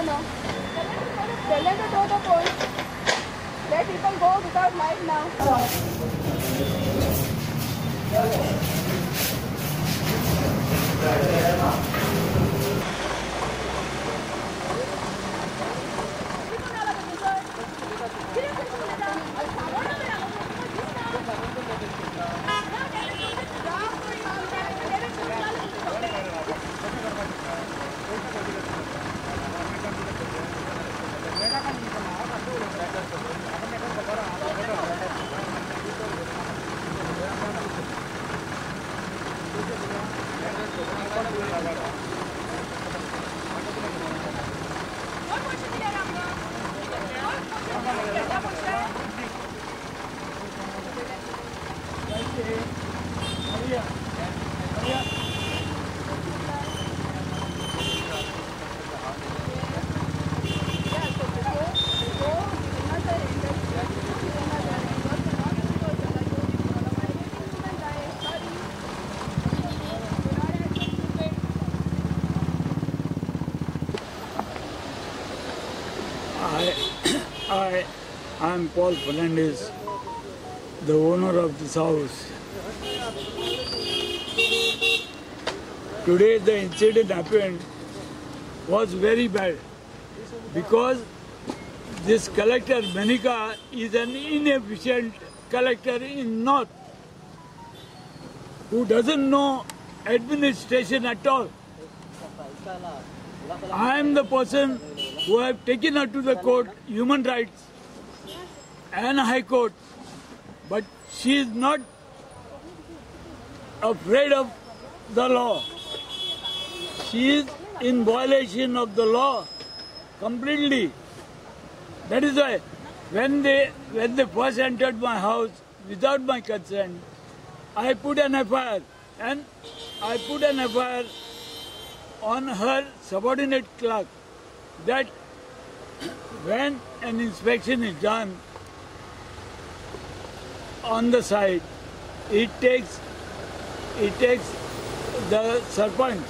no. Tell them to throw the phone. Let people go without light now. I am Paul Fernandez, the owner of this house. Today the incident happened was very bad because this collector Manika is an inefficient collector in North who doesn't know administration at all. I am the person who have taken her to the court, human rights and High Court, but she is not afraid of the law. She is in violation of the law completely. That is why when they first entered my house without my consent, I put an FIR, and I put an FIR on her subordinate clerk that when an inspection is done on the site, it takes the Sarpanch,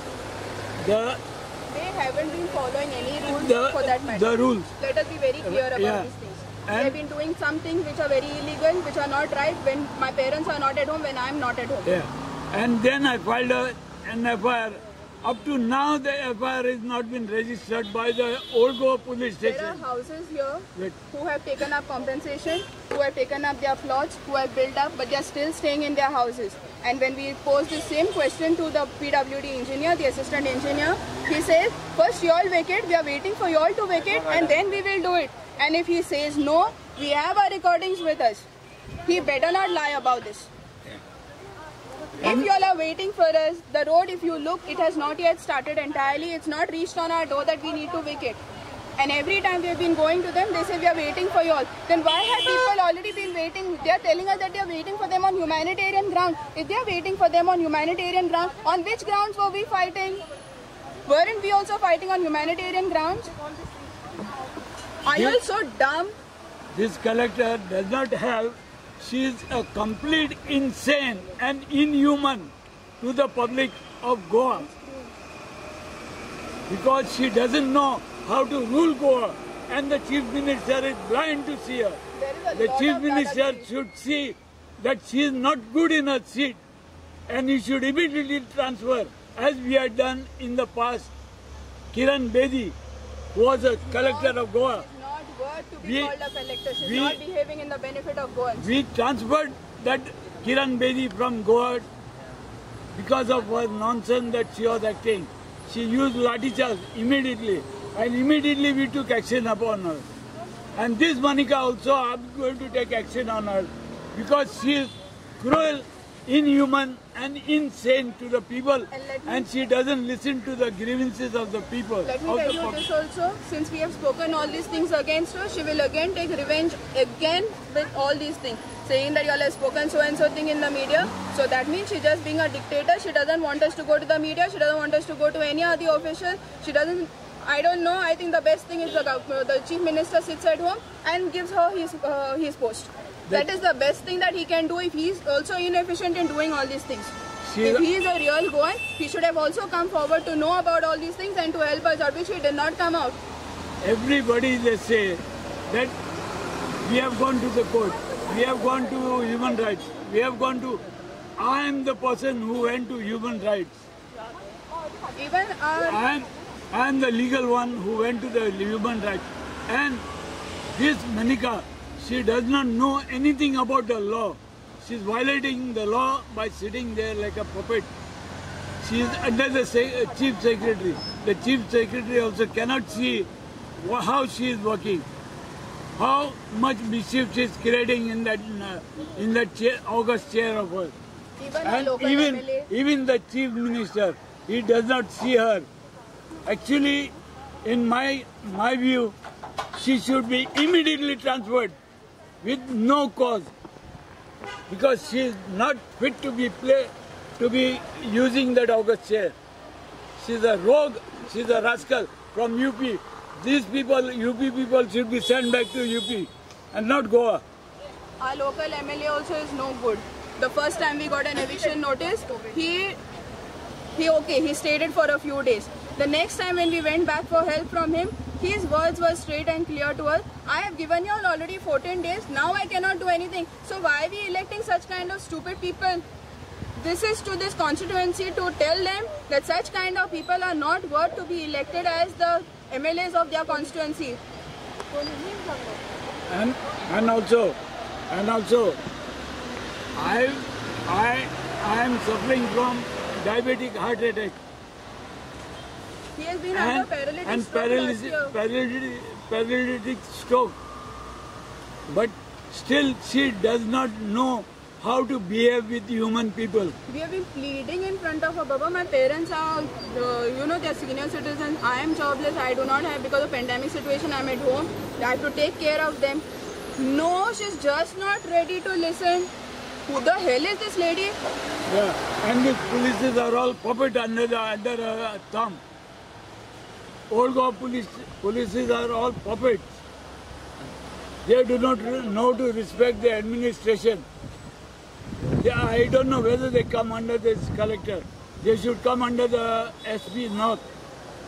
They haven't been following any rules for that matter. The rules. Let us be very clear about these things. They have been doing some things which are very illegal, which are not right when my parents are not at home, when I am not at home. Yeah. And then I filed an FIR. Up to now, the FIR has not been registered by the Old Goa police station. There are houses here who have taken up compensation, who have taken up their plots, who have built up, but they are still staying in their houses. And when we posed the same question to the PWD engineer, the assistant engineer, he says, first you all vacate, we are waiting for you all to vacate, and then we will do it. And if he says no, we have our recordings with us. He better not lie about this. If you all are waiting for us, the road, if you look, it has not yet started entirely. It's not reached on our door that we need to vacate. And every time we have been going to them, they say we are waiting for you all. Then why have people already been waiting? They are telling us that they are waiting for them on humanitarian ground. If they are waiting for them on humanitarian ground, on which grounds were we fighting? Weren't we also fighting on humanitarian grounds? Are you all so dumb? This collector does not have. She is a complete insane and inhuman to the public of Goa because she doesn't know how to rule Goa, and the Chief Minister is blind to see her. The Chief Minister should see that she is not good in her seat, and he should immediately transfer, as we had done in the past, Kiran Bedi, who was a collector of Goa. To be called a collector. She's not behaving in the benefit of Goans. We transferred that Kiran Bedi from Goa because of her nonsense that she was acting. She used lathi charge immediately, and immediately we took action upon her. And this Manika also, I'm going to take action on her because she is cruel, inhuman and insane to the people, and she doesn't listen to the grievances of the people. Let me tell you this also, since we have spoken all these things against her, she will again take revenge again with all these things, saying that you all have spoken so and so thing in the media. So that means she just being a dictator. She doesn't want us to go to the media. She doesn't want us to go to any other official. She doesn't. I don't know. I think the best thing is the Chief Minister sits at home and gives her his post. That is the best thing that he can do if he is also inefficient in doing all these things. If he is a real Goan, he should have also come forward to know about all these things and to help us out, which he did not come out. everybody they say that we have gone to the court, we have gone to human rights, we have gone to... I am the person who went to human rights. Even I am the legal one who went to the human rights. And this Manika, she does not know anything about the law. She is violating the law by sitting there like a puppet. She is under the chief secretary. The chief secretary also cannot see how she is working, how much mischief she is creating in that chair, august chair of hers. Even the chief minister, he does not see her. Actually, in my view, she should be immediately transferred with no cause, because she is not fit to be using that august chair. She is a rogue, she is a rascal from UP. These people, UP people, should be sent back to UP and not Goa. Our local MLA also is no good. The first time we got an eviction notice, he stayed it for a few days. The next time when we went back for help from him, his words were straight and clear to us. I have given you all already 14 days, now I cannot do anything. So why are we electing such kind of stupid people? This is to this constituency to tell them that such kind of people are not worth to be elected as the MLAs of their constituency. And also, I am suffering from diabetic heart attack. He has been under paralytic stroke. But still she does not know how to behave with human people. We have been pleading in front of her. Baba, my parents are, they're senior citizens. I am jobless. I do not have, because of pandemic situation, I am at home. I have to take care of them. No, she's just not ready to listen. Who the hell is this lady? Yeah, and these polices are all puppet under her thumb. Old Goa polices are all puppets. They do not know to respect the administration. I don't know whether they come under this collector. They should come under the SP North.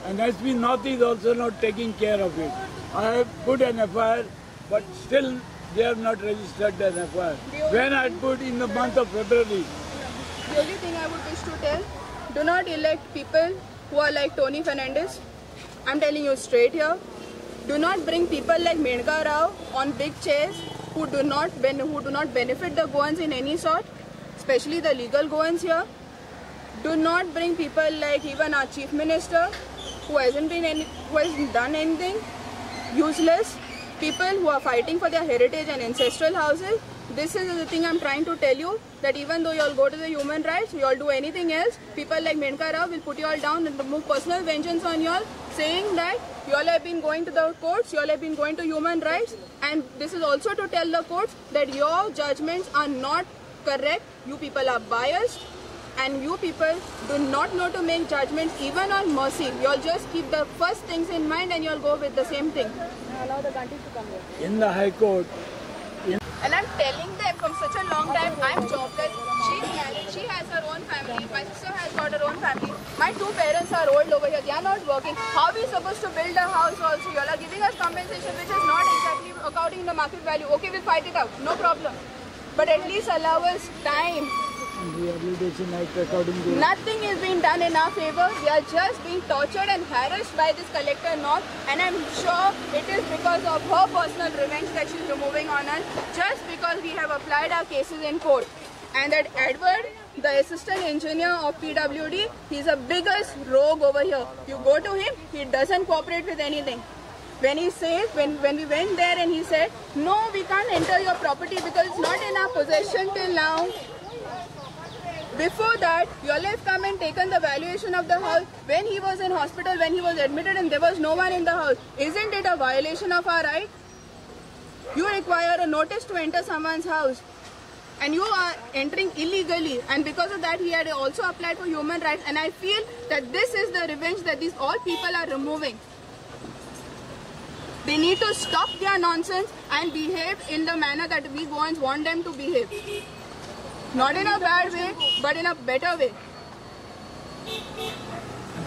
And SP North is also not taking care of it. I have put an FIR, but still they have not registered an FIR. When I put in the month of February. The only thing I would wish to tell, do not elect people who are like Tony Fernandez. I'm telling you straight here. Do not bring people like Menka Rao on big chairs who do not benefit the Goans in any sort, especially the legal Goans here. Do not bring people like even our Chief Minister who hasn't done anything, useless. People who are fighting for their heritage and ancestral houses. This is the thing I'm trying to tell you, that even though you all go to the human rights, you all do anything else, people like Menka Rao will put you all down and remove personal vengeance on you all, saying that you all have been going to the courts, you all have been going to human rights, and this is also to tell the courts that your judgments are not correct, you people are biased, and you people do not know to make judgments even on mercy. You all just keep the first things in mind and you all go with the same thing. Allow the country to come here. In the High Court. And I'm telling them from such a long time, I'm jobless, she's married, she has her own family, my sister has got her own family, my two parents are old over here, they are not working. How are we supposed to build a house also? You all are giving us compensation which is not exactly according to the market value. Okay, we'll fight it out, no problem. But at least allow us time. Nothing is being done in our favor. We are just being tortured and harassed by this collector North, and I'm sure it is because of her personal revenge that she's removing on us, just because we have applied our cases in court. And that Edward, the assistant engineer of PWD, he's the biggest rogue over here. You go to him, he doesn't cooperate with anything. When he says, when we went there and he said, no, we can't enter your property because it's not in our possession till now. Before that, you all have come and taken the valuation of the house when he was in hospital, when he was admitted and there was no one in the house. Isn't it a violation of our right? You require a notice to enter someone's house and you are entering illegally, and because of that he had also applied for human rights, and I feel that this is the revenge that these all people are removing. They need to stop their nonsense and behave in the manner that we Goans want them to behave. Not in a bad way, but in a better way.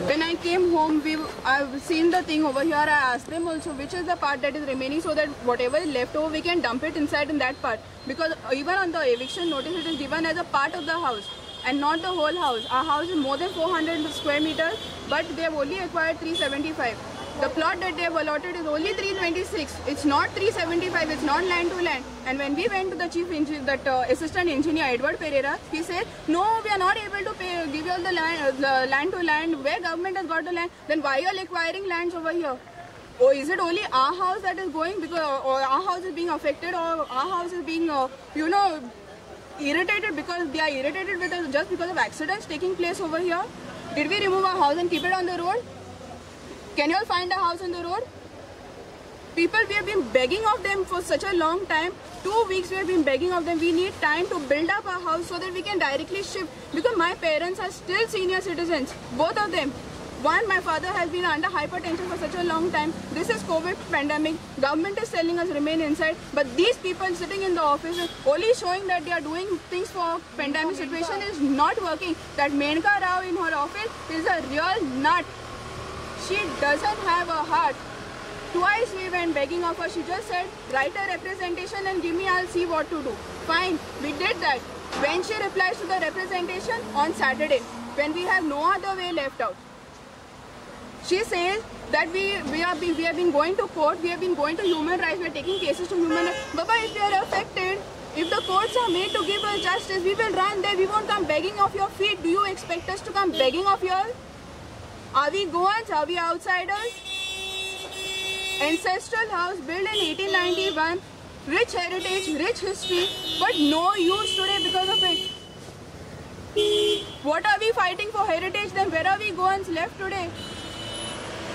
When I came home, I've seen the thing over here. I asked them also which is the part that is remaining, so that whatever is left over, we can dump it inside in that part. Because even on the eviction notice, it is given as a part of the house and not the whole house. Our house is more than 400 square meters, but they have only acquired 375. The plot that they have allotted is only 326. It's not 375. It's not land to land. And when we went to the chief engineer, assistant engineer Edward Pereira, he said, "No, we are not able to give you all the land to land. Where government has got the land, then why are you acquiring lands over here? Oh, is it only our house that is going because or our house is being affected, or our house is being, irritated because they are irritated with us just because of accidents taking place over here? Did we remove our house and keep it on the road? Can you all find a house on the road? People, we have been begging of them for such a long time. 2 weeks we have been begging of them. We need time to build up our house so that we can directly shift. Because my parents are still senior citizens, both of them. One, my father has been under hypertension for such a long time. This is COVID pandemic. Government is telling us remain inside. But these people sitting in the office only showing that they are doing things for pandemic situation is not working. That Menka Rao in her office is a real nut. She doesn't have a heart. Twice we went begging of her. She just said, write a representation and give me, I'll see what to do. Fine, we did that. When she replies to the representation on Saturday, when we have no other way left out, she says that we have been going to court, we have been going to human rights, we are taking cases to human rights. Baba, if we are affected, if the courts are made to give us justice, we will run there. We won't come begging off your feet. Do you expect us to come begging off yours? Are we Goans? Are we outsiders? Ancestral house built in 1891, rich heritage, rich history, but no use today because of it. What are we fighting for heritage then? Where are we Goans left today?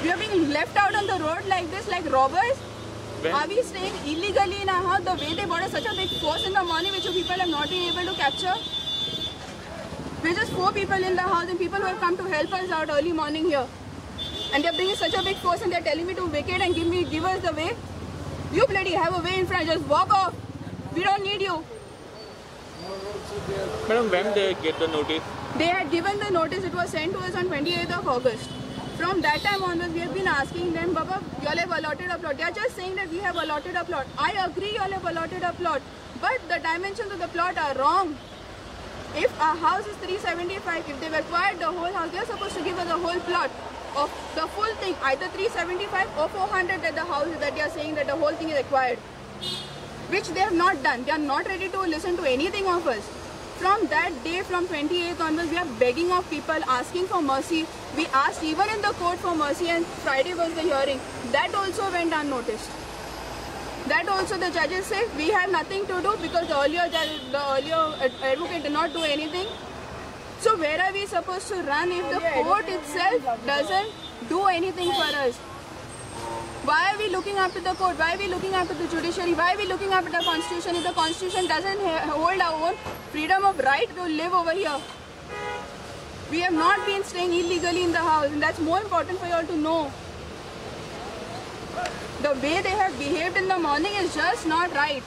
We are being left out on the road like this, like robbers? Are we staying illegally in our house? The way they brought such a big force in the morning which you people have not been able to capture? We're just 4 people in the house and people who have come to help us out early morning here. And they're bringing such a big force and they're telling me to vacate and give us the way. You bloody have a way in front, just walk off. We don't need you. Madam, when they get the notice? They had given the notice, it was sent to us on 28th of August. From that time onwards, we have been asking them, Baba, you all have allotted a plot. They are just saying that we have allotted a plot. I agree you all have allotted a plot. But the dimensions of the plot are wrong. If our house is 375, if they've acquired the whole house, they're supposed to give us the whole plot of the full thing, either 375 or 400 at the house that they are saying that the whole thing is acquired. Which they have not done. They are not ready to listen to anything of us. From that day, from 28th onwards, we are begging of people, asking for mercy. We asked even in the court for mercy and Friday was the hearing. That also went unnoticed. That also the judges say we have nothing to do because the earlier advocate did not do anything. So where are we supposed to run if the court itself doesn't do anything for us? Why are we looking up to the court? Why are we looking up to the judiciary? Why are we looking up to the constitution if the constitution doesn't hold our own freedom of right to live over here? We have not been staying illegally in the house, and that's more important for you all to know. The way they have behaved in the morning is just not right.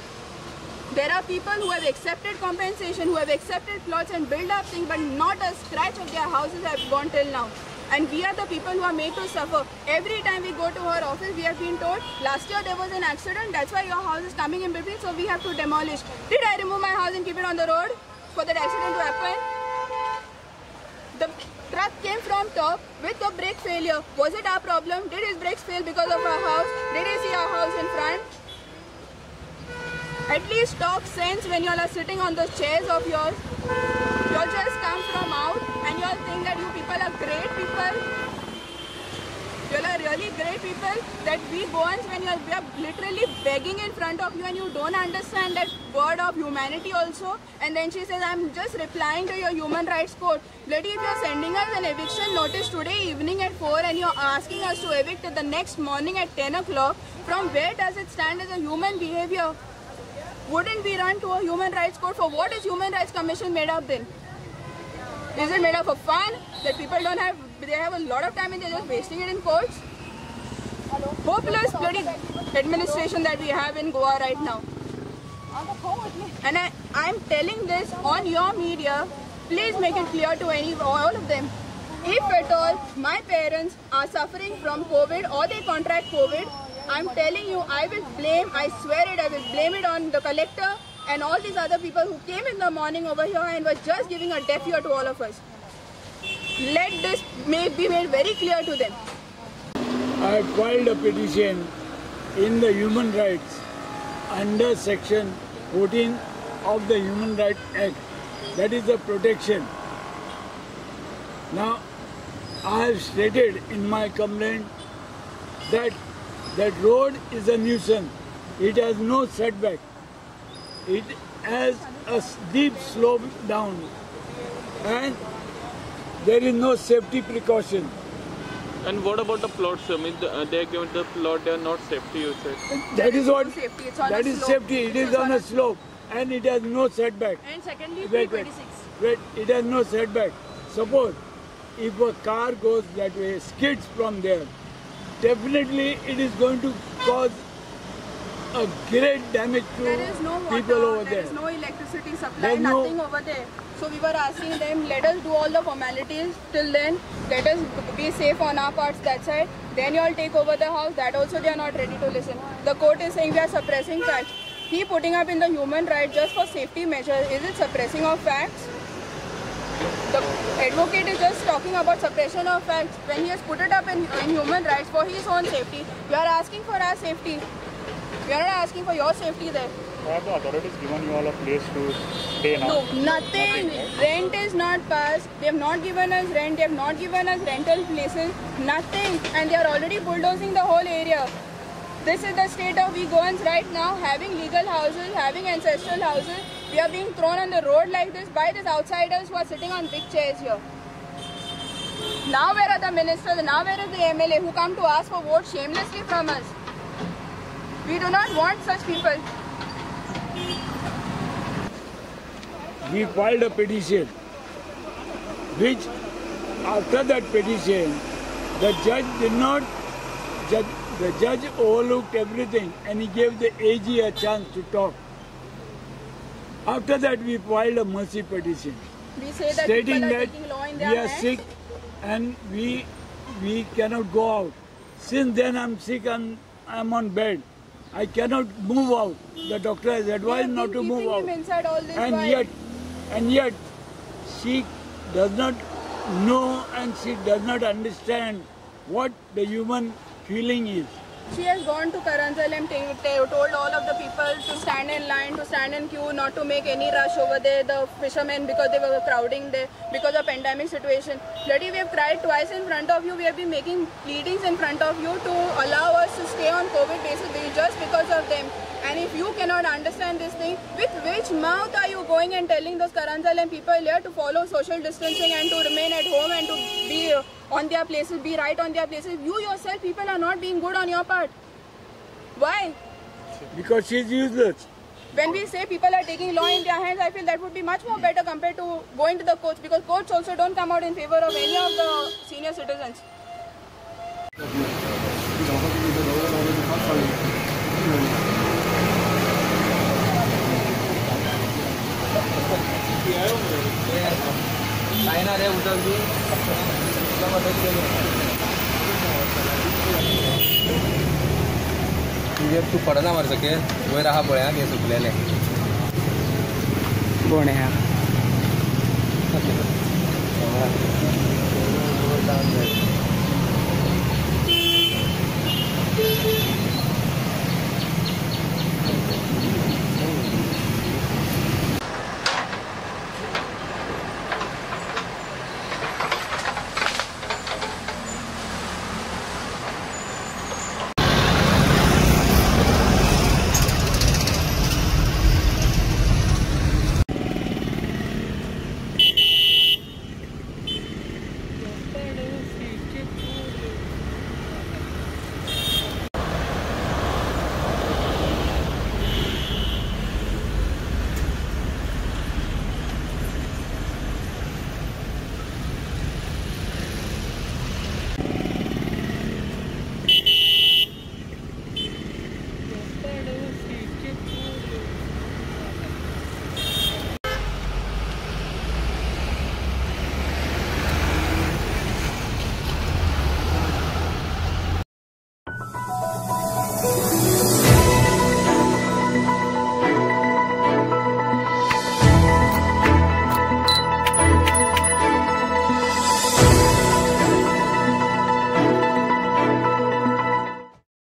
There are people who have accepted compensation, who have accepted plots and built up things, but not a scratch of their houses have gone till now. And we are the people who are made to suffer. Every time we go to her office, we have been told, last year there was an accident, that's why your house is coming in between, so we have to demolish. Did I remove my house and keep it on the road for that accident to happen? The truck came from top with the brake failure. Was it our problem? Did his brakes fail because of our house? Did he see our house in front? At least talk sense when you all are sitting on those chairs of yours. You all just come from out and you all think that you people are great people. You all are really great people. That we Goans, when we are literally begging in front of you and you don't understand that word of humanity also. And then she says, I'm just replying to your human rights court. Bloody, if you're sending us an eviction notice today evening at 4 and you're asking us to evict the next morning at 10 o'clock, from where does it stand as a human behavior? Wouldn't we run to a human rights court? For what is Human Rights Commission made up then? Is it made up for fun? That people don't have, they have a lot of time and they're just wasting it in courts? Hopeless bloody administration that we have in Goa right now. And I'm telling this on your media, please make it clear to all of them. If at all my parents are suffering from COVID or they contract COVID, I'm telling you, I swear it, I will blame it on the collector and all these other people who came in the morning over here and were just giving a deaf ear to all of us. Let this be made very clear to them. I filed a petition in the human rights under section 14 of the Human Rights Act. That is the protection. Now, I have stated in my complaint that that road is a nuisance. It has no setback. It has a deep slope down and there is no safety precaution. And what about the plots? I mean, they are given the plot, they are not safety, you said. That is what, Safety. It's on that a is slope. safety. It is on a slope and it has no setback. And secondly, Wait, P26. it has no setback. Suppose if a car goes that way, skids from there, definitely it is going to cause a great damage to There is no water, people over there there. is no electricity supply, There's no- nothing over there. So we were asking them, let us do all the formalities till then, let us be safe on our parts that side, then you all take over the house. That also they are not ready to listen. The court is saying we are suppressing facts. He putting up in the human right just for safety measures. Is it suppressing of facts? The advocate is just talking about suppression of facts when he has put it up in human rights for his own safety. We are asking for our safety. We are not asking for your safety there. Have the authorities given you all a place to stay now? No, nothing. Rent is not passed. They have not given us rent. They have not given us rental places. Nothing. And they are already bulldozing the whole area. This is the state of Vegans right now, having legal houses, having ancestral houses. We are being thrown on the road like this by these outsiders who are sitting on big chairs here. Now where are the ministers? Now where is the MLA who come to ask for votes shamelessly from us? We do not want such people. We filed a petition, which after that petition, the judge did not judge. The judge overlooked everything and he gave the AG a chance to talk. After that, we filed a mercy petition, We say that stating people are that taking law in we their are hands. sick and we cannot go out. Since then, I'm sick and I'm on bed. I cannot move out. The doctor has We advised have not been to move keeping out. him inside all this And while. yet she does not know and she does not understand what the human feeling is. She has gone to Karansalem, told all of the people to stand in line, to stand in queue, not to make any rush over there, the fishermen, because they were crowding there, because of pandemic situation. Bloody, we have cried twice in front of you, we have been making pleadings in front of you to allow us to stay on COVID basis just because of them. And if you cannot understand this thing, with which mouth are you going and telling those Karansalem people here to follow social distancing and to remain at home and to be on their places, be right on their places? You yourself, people are not being good on your part. Why? Because she is useless. When we say people are taking law in their hands, I feel that would be much more better compared to going to the courts, because courts also don't come out in favor of any of the senior citizens. तुझे तू पडना मार सके वयर आहा पळया ते सुकलेले बोण्या